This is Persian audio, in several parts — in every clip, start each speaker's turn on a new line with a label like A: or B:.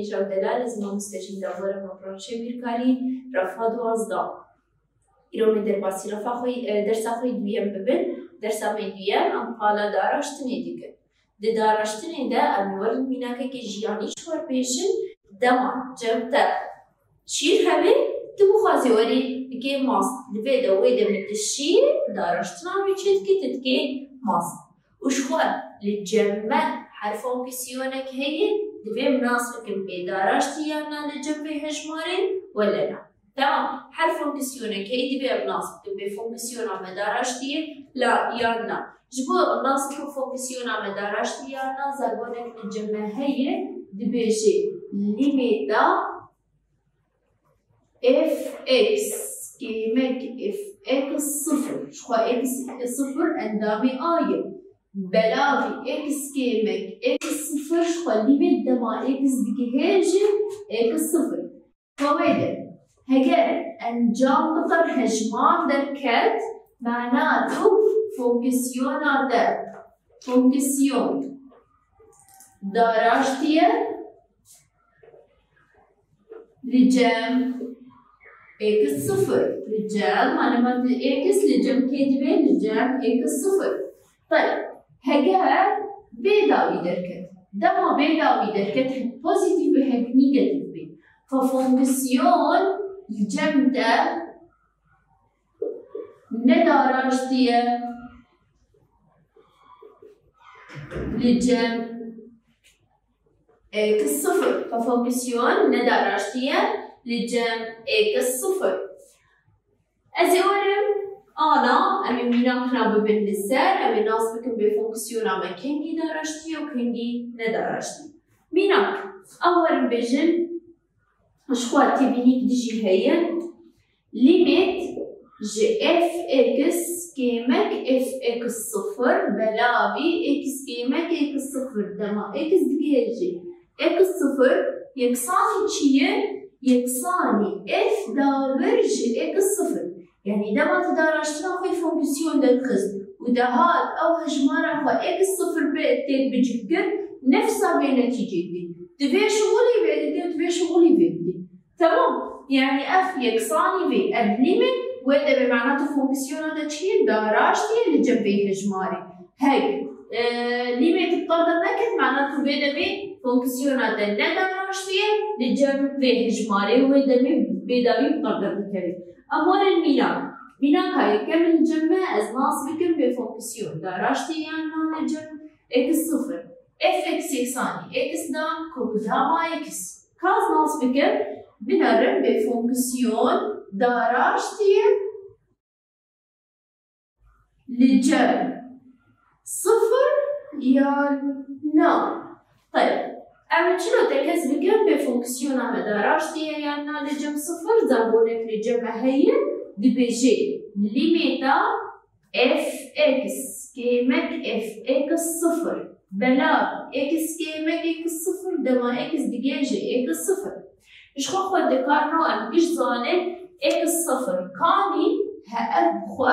A: هجرة دلالة زمان مستجين دابورا مبرانشة بيركارين رفع 12 إيرو من درباسي رفع خوي درس خوي دويم ببن درس خوي دويم أم قالا داراشتني ديكن د داراشتني دا أم ورد ميناكا كي جياني شوار بيشن دما جمتا شير هبه تبخازي وري بكي ماس لفيدا ويدا من الشير داراشتنا بيشت كي تتكي ماس وشوار للجمع حرفون كسيونك هي دفي مناسبك بداراشتيانا لجنبي هجمارين ولا لا تمام حرفون كسيونك هي دفي مناسبك بفونكسيونا مداراشتيه لا يانا جبو مناسبك فونكسيونا مداراشتيانا زاغونك للجنبي هي دبيجي ليميتا اف اكس كيمك اف اكس صفر شخوا اكس صفر اندامي آيه بلاغي اكس كيمك اكس صفر شخوا ليميت دما اكس ديكي هيجي اكس صفر فويدا هجر انجام بطر هجمان در كت معناته فونكسيونا در فونكسيون داراشتيه لجم اكس صفر لجم معلومات اكس لجم كدبه لجم اكس صفر طيب هجر بيداوي دركت دما بيداوي دركت هك بوزيتيف وهك نيجاتيف بي ففونكسيون الجم ده نداراشتيه لجم اكس صفر ففونكسيون نداراشتيه لجم اكس صفر ازورم أنا أمي ميناكنا ببن السر أمي ناس بكم بفونكسيون أما كنجي داراشتي وكنجي نداراشتي ميناك أول بجن شخوات تبينيك ديجي هي ليميت جي اف اكس كيمك اف اكس صفر بلاوي اكس كيمك اكس صفر دما اكس دقيجي اكس صفر يكساني تشيه يكساني اف داور جي اكس صفر يعني دما تداراشتنا خوي فونكسيون دالخز ودهات او هجمانا خو اكس صفر بيتين بجكر نفسها بنتيجة دي تبي شغلي بيدي وتبي شغلي بيدي تمام يعني اف يكساني في ادليمت وهذا بمعناته فونكسيون دا تشيل داراشتي اللي جنبي هجماري هاي ليميت بقدر نكت معناته بيدا بي فونكسيون دا نداراشتي اللي جنبي هجماري وهذا بيدا بي بقدر نكري أمور الميناك هاي كم جمع از ناس بكم بفونكسيون داراشتي يعني نجم اكس صفر اف اكس يكساني اكس دا كوكداما اكس كاز ناس بكم بنرم بفونكسيون داراشتي لجم صفر يا نا طيب أما شنو تركز بكم بفونكسيون أما داراشتي يعني لجم صفر زابونك لجم هي دبيجي ليميتا اف اكس كيمك اف اكس صفر بلا اكس كيمك اكس صفر دما اكس دقيجي اكس صفر إيش خو دكارنو أم إيش ظالم اكس صفر كاني هأبخوا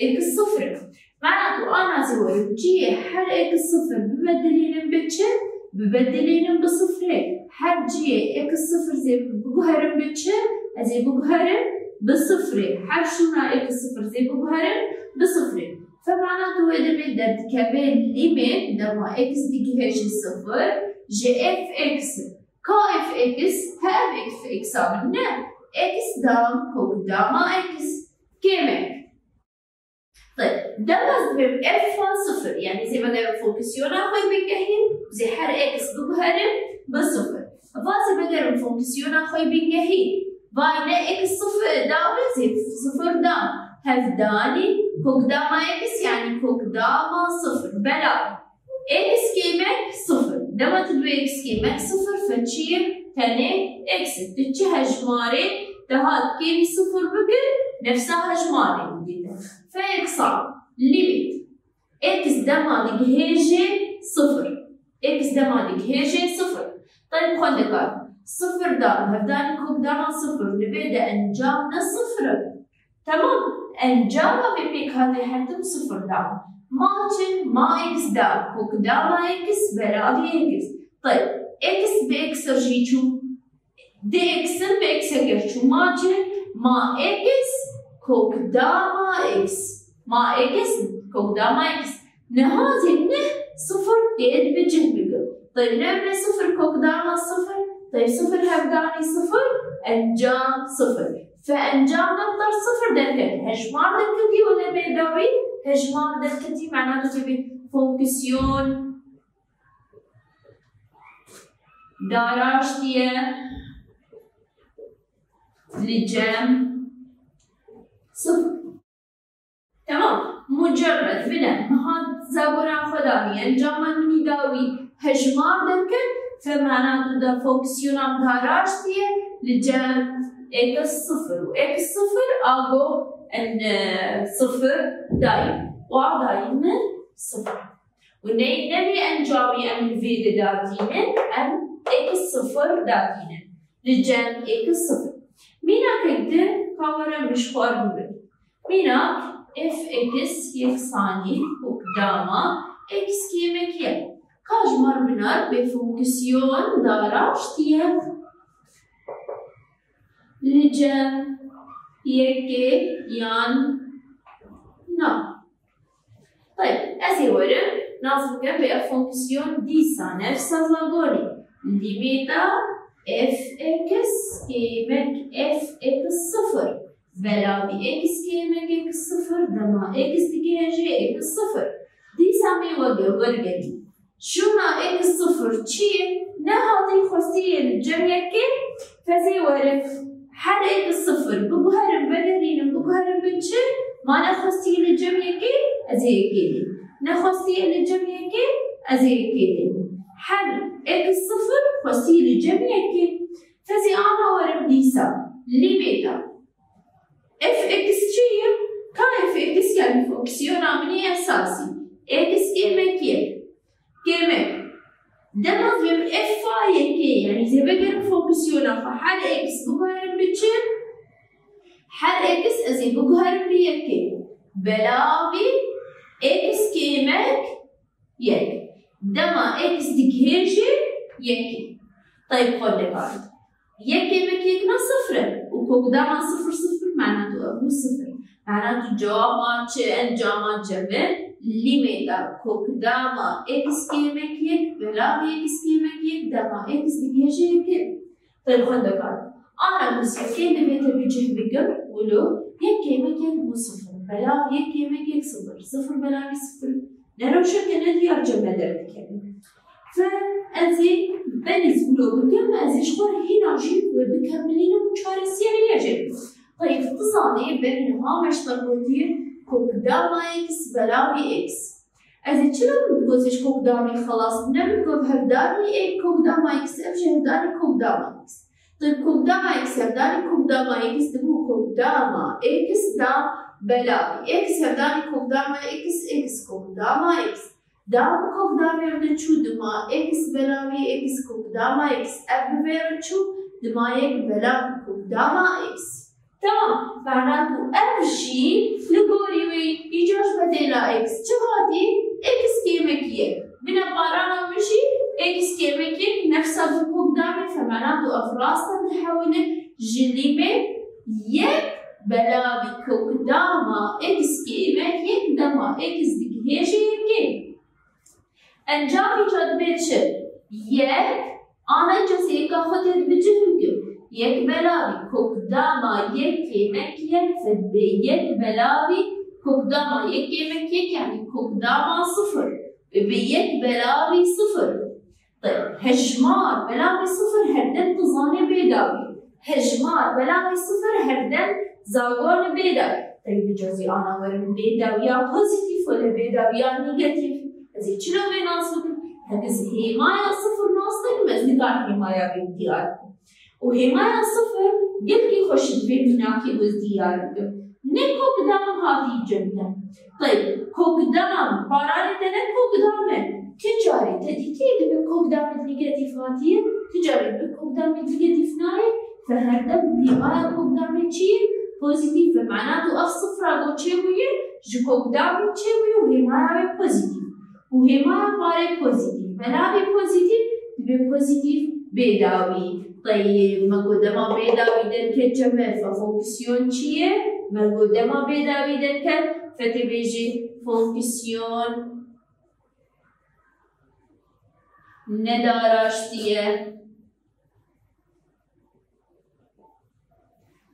A: اكس صفر معناته أنا زوي جي حر اكس صفر ببدلين بتشن ببدلين بصفرين حر جي اكس صفر زي بجوهرن بتشن زي بجوهرن بصفرين حر شونا اكس صفر زي بجوهرن بصفرين فمعناته هذا بيقدر كمان ليميت دما اكس دي هيجي صفر جي اف اكس كا اف اكس هاف اف اكس عملنا اكس دام كوك داما اكس كمان طيب ده مصدر اف صفر يعني زي ما قالوا فونكسيون اخوي بنجهين زي حر اكس بجوهرن بصفر فازي بقدر فونكسيون اخوي بنجهين باينا اكس صفر دام زي صفر دام هاف داني كوك داما اكس يعني كوك داما صفر بلا اكس كيمك صفر دما تدوي اكس كيمك صفر فتشير تاني اكس تتشي هجماري تهات كيمي صفر بكر نفسها هجماري جدا فيكسر ليميت اكس دما دقهيجي صفر اكس دما دقهيجي صفر طيب خلنا صفر دام هفداني كوك داما صفر نبدا انجامنا صفر تمام انجامنا بيبيك هذه حتى صفر دام ماچن ما اكس دام كوك داما اكس بلاغي اكس طيب اكس باكس رجيتشو دي اكسن باكس اكرشو ماجي ما اكس كوكداما اكس ما اكس كوكداما اكس نهازي نه صفر قيد بجه بقى طيب نعمل صفر كوكداما صفر طيب صفر هبداني صفر انجام صفر فانجام نقدر صفر دركت هجمار دركتي ولا بيداوي هجمار دركتي معناته تبي فونكسيون داراشتية لجم صفر تمام مجرد بنا هاد زابورا خداني انجام مني داوي هجمار دركت فمعناته دا فونكسيون داراشتية لجم اكس صفر واكس صفر اغو ان صفر دايم ودايم صفر ونبي انجامي ان في داتينا ان اكس صفر داتينا لجم اكس صفر مينا كده كورا مشوار مبين مينا اف اكس يكساني قداما اكس كيمك يك كاجمر بنار بفونكسيون داراشتية لجم يكي يان نا طيب ازي ورم نازل كم بفونكسيون ديسا نفس زاغوري ليميتا اف اكس كيمك اف اكس صفر بلاوي اكس كيمك اكس صفر دما اكس تكيجي اكس صفر ديسا مي ورقلي شونا اكس صفر چي نهاتي خصية الجميع فزي ورم حر اكس صفر بقهرم بدرين بقهرم بنشر ما نخصي للجميع ازي كده نخصي للجميع ازي كده حر اكس صفر خصي للجميع فزي انا ورم ديسا ليميتا اف اكس شيء كا اف اكس يعني فونكسيون عملي اساسي اكس كيمك ده مظلم اف كي يعني زي بقرب فونكسيون فحر اكس بقهرم بتشر حر اكس ازي بقهرم بيكي بلاوي اكس كيمك يك دما اكس ديكهيجي يكي طيب خد بالك يك كيمك يكنا صفر وكوك دما صفر صفر معناته ابو صفر معناته جواب انجام جبل ليميتا كوك دما اكس كيمك يك بلاوي اكس كيمك يك دما اكس ديكهيجي يكي طيب خد بالك أنا بس كين دبيت بيجه بقر ولو يكيمك يك صفر بلاوي يكيمك يك صفر صفر بلاوي صفر لأنه شكل ندي أرجع بدرك يعني فأزي بنز ولو بكم أزي شغل هنا جيب وبكملين وشار السيرة يجيب طيب تصاني بينها مشتركتين كوك داما إكس بلاوي إكس أزي شلون بتقولش كوك دامي خلاص نبتقول هفداني إيه كوك داما إكس أمشي هفداني كوك داما إكس طيب كوك داما إكس هفداني كوك داما إكس تبو كوك داما إكس دا بلاوي إكس هفداني كوك داما إكس كوك داما إكس دام كوك داما يبدأ شو دما إكس بلاوي إكس كوك داما إكس أبفير شو دما يك بلاوي كوك داما إكس تمام معناته أمشي لقوري يجوش بديلا إكس شهادي إكس كيمك يك بنا بارانا مشي إكس كيمك يك نفسها بكوك داما فمعناته أفراسا تحولن جليمة يك بلاوي كوك داما إكس كيمك يك دما إكس ديكهيجي يك انجامی جد بیچه یک آنها جسی که خودت بجهگم یک بلاوی کداما یک کمک یک فد یک بلاوی کداما یک کمک یک یعنی کداما صفر یک بلاوی صفر طيب هجمار بلاوی صفر هردن تظاني بيداوي هجمار بلاوي صفر هردن زاغون بيداوي طيب جزي أنا ورم بيداوي يا بوزيتيف ولا بيداوي يا نيجاتيف زي شلون بيناصب هكذا حماية صفر ناصب مزدكار حماية بامتيار وحماية صفر قلقي خوش بيناكي وازديار نكو قدام هاتي جنة طيب كو قدام باراني تنك كو قدامه تجاري تدي بكو قدام النيجاتيفاتية تجاري بكو قدام النيجاتيفناي فهردم حماية كو قدام تشي بوزيتيف معناته اف صفر اگو تشيوية جكو قدام تشيوية وحماية بوزيتيف وهما باري بوزيتيف بلاوي بوزيتيف دبي بوزيتيف بيداوي. طيب ما قدما بيداوي دركت جمع ففونكسيون چیه؟ ما قدما بيداوي دركت فتبيجي فونكسيون نداراشتية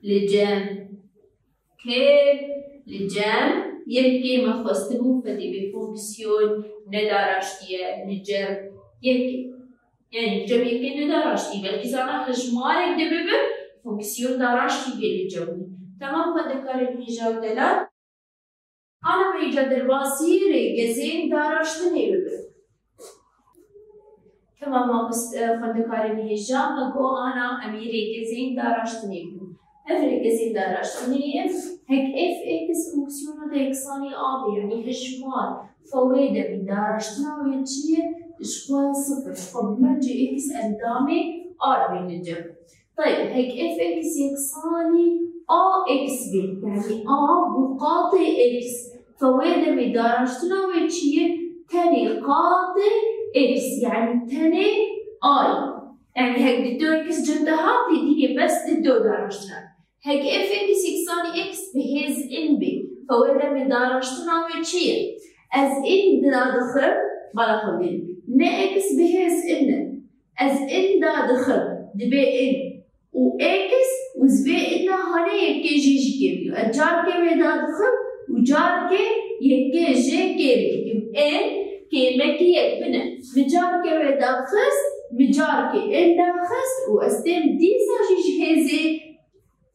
A: لجم كيف لجم يكي ما خواستبو فتبي فونكسيون نداراشتية لجم يكي يعني الجم يكي نداراشتي بلكي زانا هجمارك دبي فونكسيون داراشتي بي لجمي. تمام خد كاري نيجاو دلا أنا بيجا درباسي ريجزين داراشتني ببي. تمام خد كاري نيجا هكو أنا أميري جزين داراشتني ببي. اف جزين داراشتني هيك اف اكس فونكسيون دا يكساني آبي يعني هجمار فويدا بي داراشتنا ويتشيه إشكال صفر فبمرجع اكس قدامي ار بين الجنب. طيب هيك اف اكس يكساني ا اكس بي يعني ا بقاطع اكس فويدا بدارجتنا ويتشيه تاني قاطع اكس يعني تاني اي يعني هيك دو اكس جنبها تديني بس دو دارجتنا. هيك اف اكس يكساني اكس بهز ان بي فويدا بدارجتنا ويتشيه از ان دخل بلا خدين نا اكس بهز ان از ان دخل دبي ان و اكس وزبي إنه هني يكي جي كيبيو الجار كي ويدا دخل وجار كي يكي جي كيبيو إن كي مكي يبنى مجار كي ويدا خس مجار كي إن دا خس وأستم ديسا جي هزي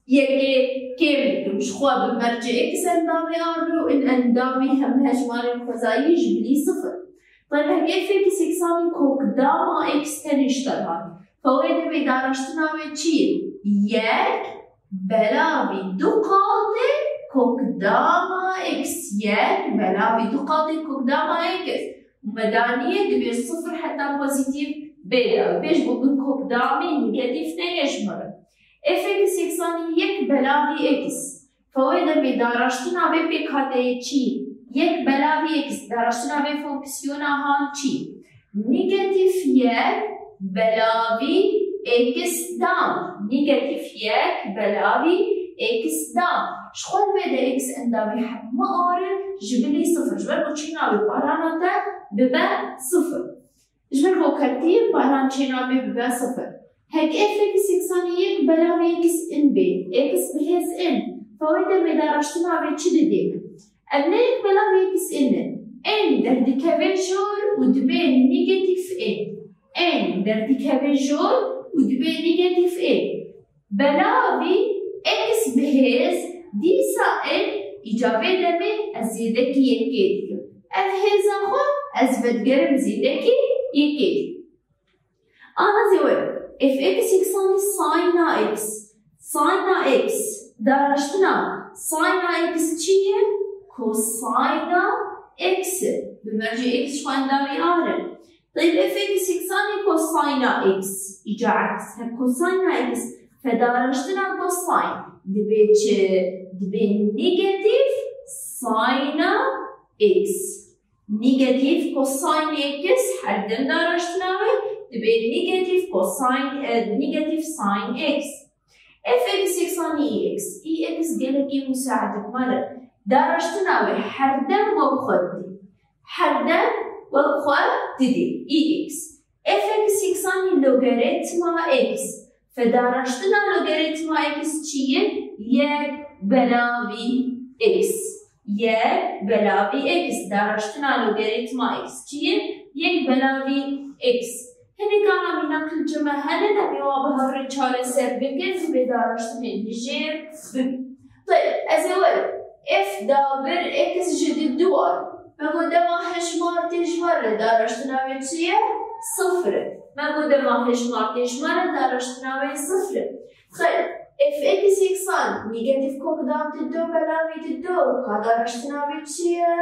A: يكي كيبيو مش خوا بمرجع إكس أندامي آرلو إن أندامي هم هجماري الخزايي جبلي صفر. طيب هكي في كسيكساني كوك داما إكس تنشتغل فويدا بيدارشتنا ويتشيل يك بلاوي دو قاطع كوكداما اكس يك بلاوي دو قاطع كوكداما اكس مدانية دبي صفر حتى بوزيتيف بيدا بيش بقول كوكدامي نيجاتيف نيشمر اف اكس يكساني يك بلاوي اكس فويدا بيدارشتنا بيكاتي تشي يك بلاوي اكس دارشتنا بفونكسيونا هان تشي نيجاتيف يك بلاوي اكس دام نيجاتيف يك بلاوي اكس دام شخول بدا اكس اندامي حد ما آره جبلي صفر جبل كتشينا ببارانا ببا صفر جبل كتير باران تشينا ببا صفر هيك اف اكس يكساني يك بلاوي اكس ان بي اكس بهز ان فويدا مدارشتنا بيتشد ديما ابنيك بلاوي اكس ان دردي كافيجور ودبين نيجاتيف ان دردي كافيجور ودبي نيجاتيف ايه بلاوي اكس بهز ديسا ان ايجابي دمي ازيدكي يكيد الهزا خو ازبد جرم زيدكي يكيد انا زوال اف اكس يكساني ساينا اكس دارشتنا ساينا اكس تشيه كوساينا اكس بمرجع اكس شو عندامي عارف. طيب اف اكس يكساني كوساينا اكس اجا عكس كوساينا اكس فدارجتنا كوساين دبي نيجاتيف ساينا اكس نيجاتيف كوساين اكس حدن دارجتنا دبي نيجاتيف كوساين نيجاتيف ساين اكس اف اكس يكساني اي اكس اي اكس جالكي مساعدة مرة دارجتنا حردن وبخدي حردن وخوا تدي اي اكس اف اكس يكساني لوغاريتما اكس فدارشتنا لوغاريتما اكس چيه يك بلاوي اكس يك بلاوي اكس دارشتنا لوغاريتما اكس چيه يك بلاوي اكس هني كان من نقل جمع هذا نبي وابها الرجال سر بكن بدارشتنا الجير طيب ازول اف دابر اكس جديد دوار ما هشمار تجمار دارشتنا ويتشيه صفر ما هشمار تجمار دارشتنا وي صفر. طيب اف اكس يكسان نيجاتيف كوكدام تدو بلاوي تدو دارشتنا ويتشيه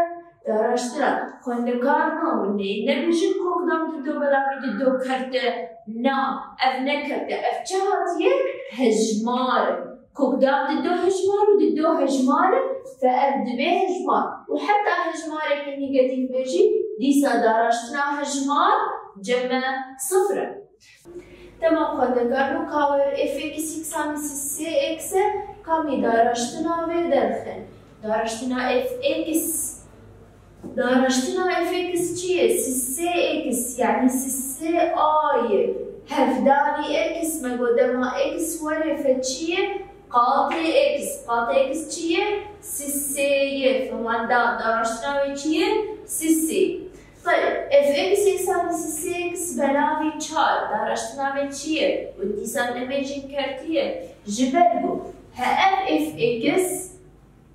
A: دارشتنا خندكارنا وني نبيش كوكدام تدو بلاوي تدو كرته نا اف نكرته اف جهاتيه هجمار كوكدام تدو هجمار وددو هجمار فأبد به هجمار وحتى هجمارك النيجاتيف بيجي ديسا دارشتنا هجمار جمع صفر تمام خواندگان کاور اف اکس یکسانی سی اکس کامی دارشتنا و درخن دارشتنا اف اکس چیه؟ سی اکس یعنی سی آی هفدانی اکس مگودما اکس ورفه چیه؟ قاطع اکس چیه؟ سی فمان دارشتنا و چیه؟ سی طيب اف اكس يساوي سي اكس بلاوي تشار دارشتنا بچیه و دیسان نمیجین کرتیه جبرگو ها اف اكس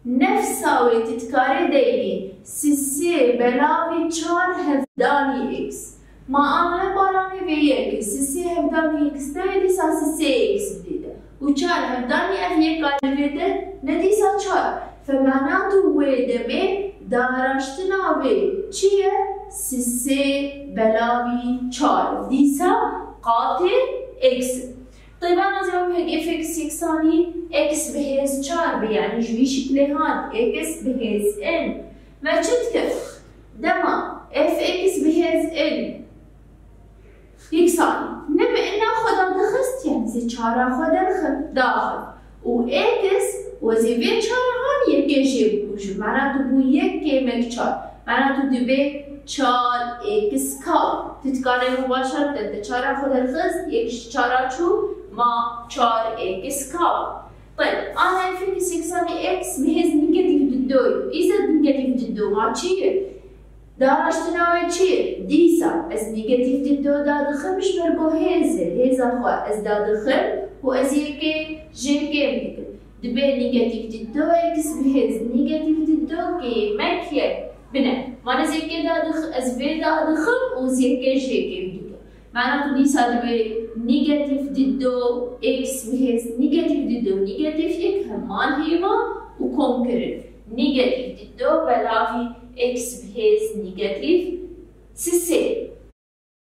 A: نفساوي تتكاري ديني سي بلاوي تشار هفداني اكس ما عامله بالاني في اكس سي هفداني اكس ده دیسان سي اكس بديده و تشار هفداني اف يكاري بيده نديسان تشار فمعناته ويدمه دارشتنا و چیه؟ سی بلاوی چار دیسا قاطع اکس طيب أنا زي ما بحكي اف اكس يكساني اكس بهيز چار يعني جوي شكل هاد اكس بهيز ان ما چتك دما اف اكس بهيز ان يكساني نبي إنا خدا دخست يعني زي چارا خدا داخل و اكس وزي في چار هان يكي جيب بوجو معناته بو يكي مك چار معناته دبي چار اکس کا تتکاره مباشرت ده چارا خود الخز یک چارا چو ما چار اکس کا طيب انا في سيكساني اكس بهز نيجاتيف دو اذا نيجاتيف دو ما چیه دارشتنا چیه دیسا از نيجاتيف دو داد خمش برگو هزا خو از داد خم و از یکی جيكي میگه دبي نيجاتيف دو اكس بهز نيجاتيف دو كي مكيه بنه معنى زي كده از في ده خم وزي كده جي كده معناته دي سالبه نيجاتيف ضدو اكس بهز نيجاتيف ضدو نيجاتيف يك همان هيما وكونكرت نيجاتيف ضدو بلاوي اكس بهز نيجاتيف سي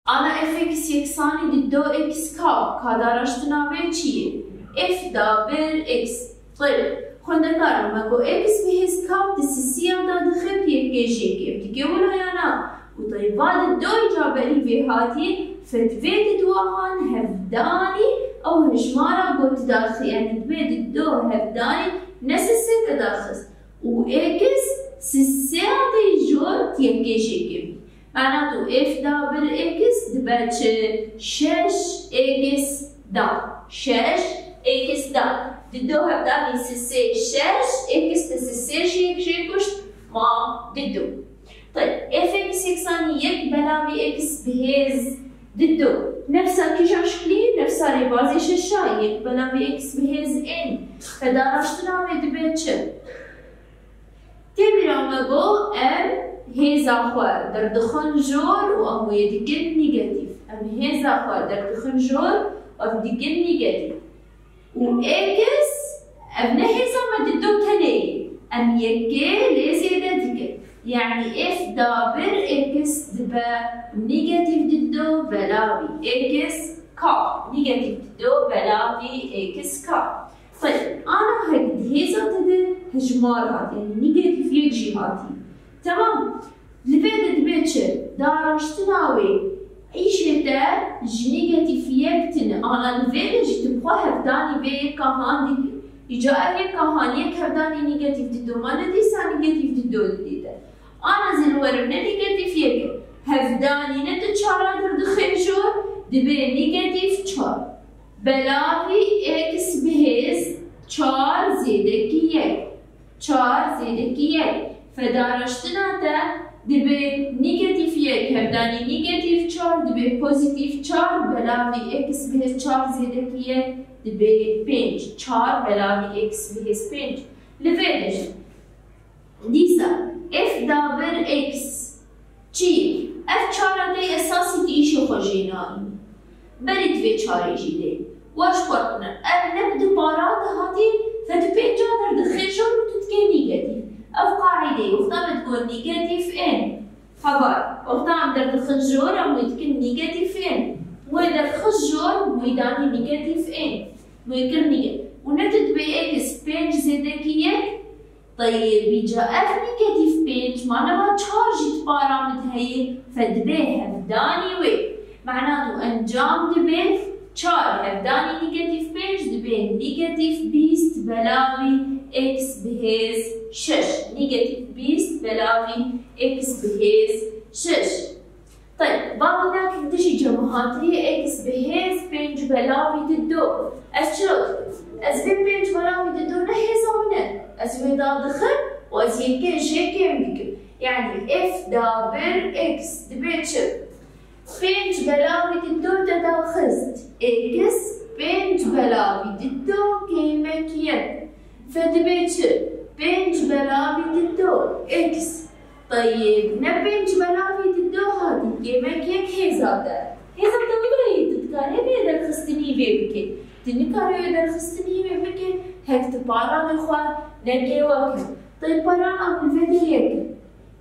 A: انا اف اكس يكساني ضدو اكس كا دارشتنا به چیه اف دابل اكس طيب خواندگارم مگو اکس بهز کاف دسیسی هم داد خب یکی جیگیم دیگه ولا یا نه و طیباد دوی جابری به هاتی فتوید دوهان هفدانی او هجمارا گوت داخل یعنی دوید دو هفدانی نسیسی کداخل و اکس سیسی آده جوت یکی جیگیم معناتو اف دابل اکس دبچه شش اکس دا شش اکس دا ضدو هبداني سي شاش اكس تسي جي كشت ما ضدو طيب اف اكس يكساني يك بلاوي اكس بهز ضدو نفسها كيجا شكلي نفسها ريبازي ششا يك بلاوي اكس بهز ان فدارشتنا ويدبيتش تبرا مگو ام هزا خواه در دخن جور و امو يدقل نيجاتيف ام هزا خواه در دخن جور و ام دقل نيجاتيف و اكس ابنه هزا ما ضدو تاني ام يكي لزيادة دقل يعني اف دابر اكس دبا نيجاتيف ضدو بلاوي اكس كا نيجاتيف ضدو بلاوي اكس كا طيب انا هكد هزا تده هجمار هات يعني نيجاتيف يجي هاتي تمام لبيد دبيتشر دارشتناوي ایشته نيجاتيف يكتن انا الفيلج تبقى هفداني بي كهان دي اجا ايه كهان يك هفداني نيجاتيف دو ما نديسا نيجاتيف دو ديده انا زي الورم نيجاتيف يك هفداني ند چارا در دخنجور دبي نيجاتيف چار بلاوي اكس بهز چار زيده کی يك چار زيده کی يك فدارشتنا ده دبي نيجاتيف يك هبداني نيجاتيف چار دبي بوزيتيف چار بلاوي اكس بهز چار زيده کی يك دبي پنج چار بلاوي اكس بهز پنج لفيدش ديسا اف دابر اكس چي اف چارا دي اساسي تيشو خوشينائي بريد في چاري جيدي واش قرقنا اف نبدو بارات هاتي فتبين جادر دخيشون وتتكي نيجاتيف اف قاعدة وقتا بتكون نيجاتيف ان خبر وقتا عم در دخجور عم يتكن نيجاتيف ان وإذا دخجور ويداني نيجاتيف ان ويكر نيجاتيف ونتد بي اكس بينج زيدكية طيب بيجا اف نيجاتيف بينج معناها تشارج تبارامت هي فدبي هفداني وي معناته انجام دبن 4 هفداني نيجاتيف 5 دبن نيجاتيف 20 بلاوي اكس بهز 6 نيجاتيف 20 بلاوي اكس بهز 6. طيب باقي كدشي جمهاتري اكس بهز 5 بلاوي ددو اشلون از بين 5 بلاوي ددو نهي زونه از ودا دخل واز يمكن شيء كم يعني اف دابل اكس دبيتشر 5 بلاوي ددو تداخست اكس 5 بلاوي ددو كيمك يد فدبيتشر 5 بلاوي ددو اكس. طيب نبنج بلاوي ددو هادي كيمك يك هيزادا ولا تتكاري بيدر خستني بيبكي تنكاري بيدر خستني بيبكي هيك تباران اخوان نرجي واكل. طيب باران اقول فيدي يك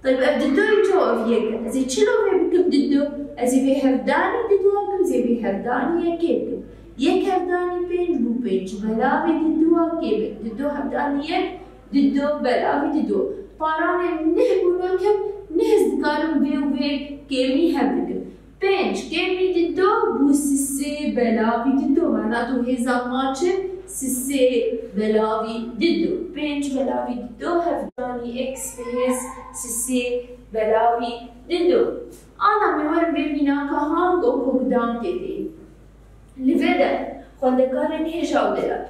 A: طيب ابددو يجواب يك ازي تشلو بيبكي بددو ازي بيهرداني ددو اكل زي بيهرداني يك يك هرداني بينج بو بينج بلاوي ددو اكل ددو هرداني يك ددو بلاوي ددو باران نهبو كم نهز دكارم بيو بي كيمي هبكم 5 كيمي ددو بو سسي بلاوي ددو معناته هزا ماتش سسي بلاوي ددو 5 بلاوي ددو هفداني اكس بهز سسي بلاوي ددو. انا مورم ببينا كهانگو كوكدام تدي لفدا خندكارن هجاو دلا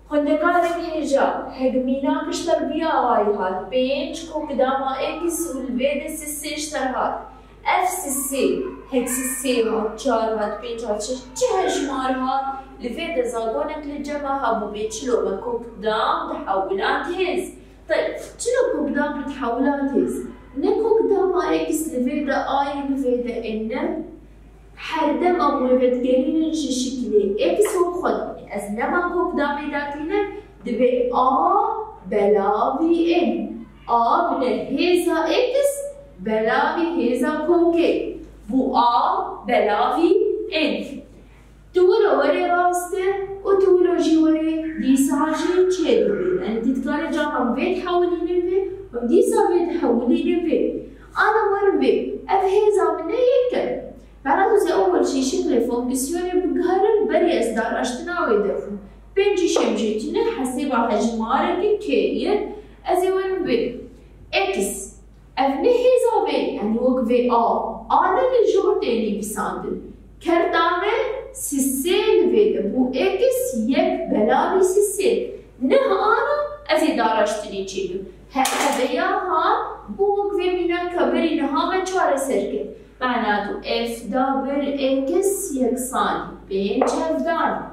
A: خندكارن هجا هجمينا كشتر بيا هاي هات 5 كوكداما اكس والفيدا سسي اشتر هات اف سسي هيك سسي هات 4 هات 5 هات 6 هجمار هات لفيدا زاغونك للجمع هابو بيتشلو ما كوكدام تحولات هز. طيب شنو كوكدام تحولات هز؟ نكوكداما اكس لفيدا اي لفيدا ان حردم أمور بتجرين شكلي إكس هو خدني أزنما كوكدامي داكينا دبي بلاوي إن بنا هيزا إكس بلاوي هيزا كوكي بو بلاوي إن تولو وري راسته وتولو جي وري ديساجي تشيدوين يعني تتكاري جامعة بيت حولين البيت وديسا بيت حولين البيت أنا وربي أفهيزا من يكل معناته زي أول شي شكل فونكسيوني بقهرن بري إصدار أشتناوي دفن بنجي شمجيتنا حسيبا هجمارك كير أزي ون بي إكس أفني هيزا بي يعني وق في أنا للجور تاني بساندن كردامي سيسين فيدا بو إكس يك بلاوي سيسين نه أنا أزي دار أشتني چيلو هبيا ها بو وق في منا كبري نهاما چوار سركت معناته اف دابل اكس يكساني 5 هفداني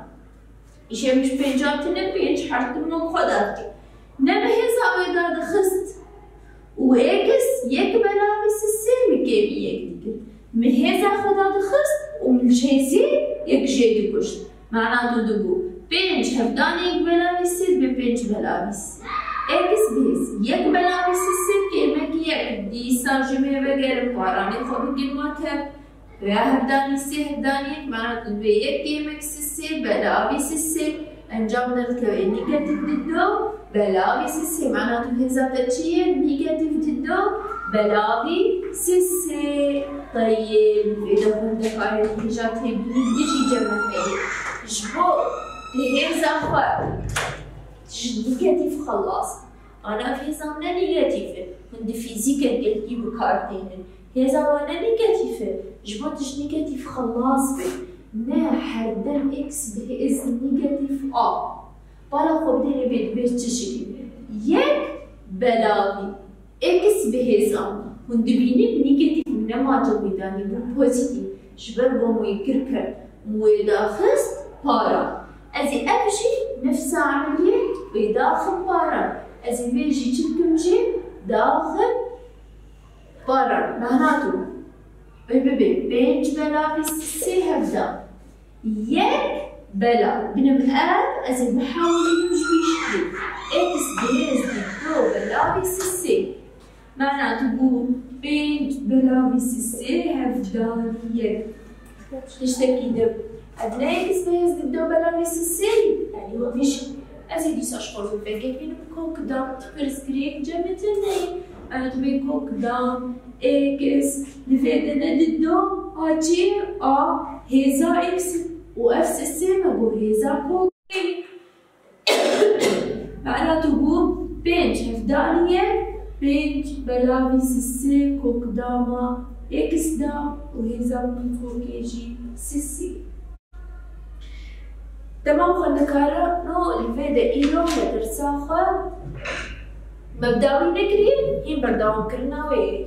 A: إيش مش 5 هاتنا 5 حرتمنا خداتك نبه هزاوي داد خست واكس يك بلاوي سسي مكيبي يك من هزا خداد خست ومن شيزي يك جيدي كشت معناته دبو 5 هفداني يك بلاوي سيد ب 5 بلاوي اكس بيز يك بلاوي سسي كيمك يك ديسا جميع بغير باراني خود كلمات ويا هبداني سي هبداني معناته دبي يك كيمك سسي بلاوي سسي انجام نركب نيجاتيف ددو بلاوي سسي معناته هزا تشيه نيجاتيف ددو بلاوي سسي. طيب اذا كنت قاعد هجات بيجي جمع هي جبو هزا خا نيجاتيف خلاص انا في زمانه نيجاتيف عندي فيزيك قلتي بكارتين هزا وانا نيجاتيف جبوتش نيجاتيف خلاص بي نه حردم اكس بهز نيجاتيف بالا خب ديني بيت بيش تشكل يك بلاوي اكس بهزا هندبيني نيجاتيف نما جميداني بو بوزيتيف جبر بو يكركر ويداخست بارا ازي ابشي نفس عملية ويداخل بارا ازي بيجي تشكم جي داخل بارا معناته بينج بلاوي سي هبدا يك بلا بنم ازي بحاول يمشي بيشكل اكس بهز دو بلاوي سي معناته بو بينج بلاوي سي هبدا يك تشتكي دب أدنى اكس بهز دو بلاوي سي يعني هو بيش ازي ديس اشخاص الفكر بينو كوك دام تبرز كريك جابتني أتبي قدام إكس لفيدنا ددو أجي هيزا إكس وأفس السيمة بو هيزا كوكي معناته بو بنج هفدانية بنج بلاوي سيسي قدامه إكس دا وهيزا كوكي جي سيسي تمام خلنا نكرر نو الفيدا إيلو مدرسة مبدأوي نكري هين برداهم كرنا وي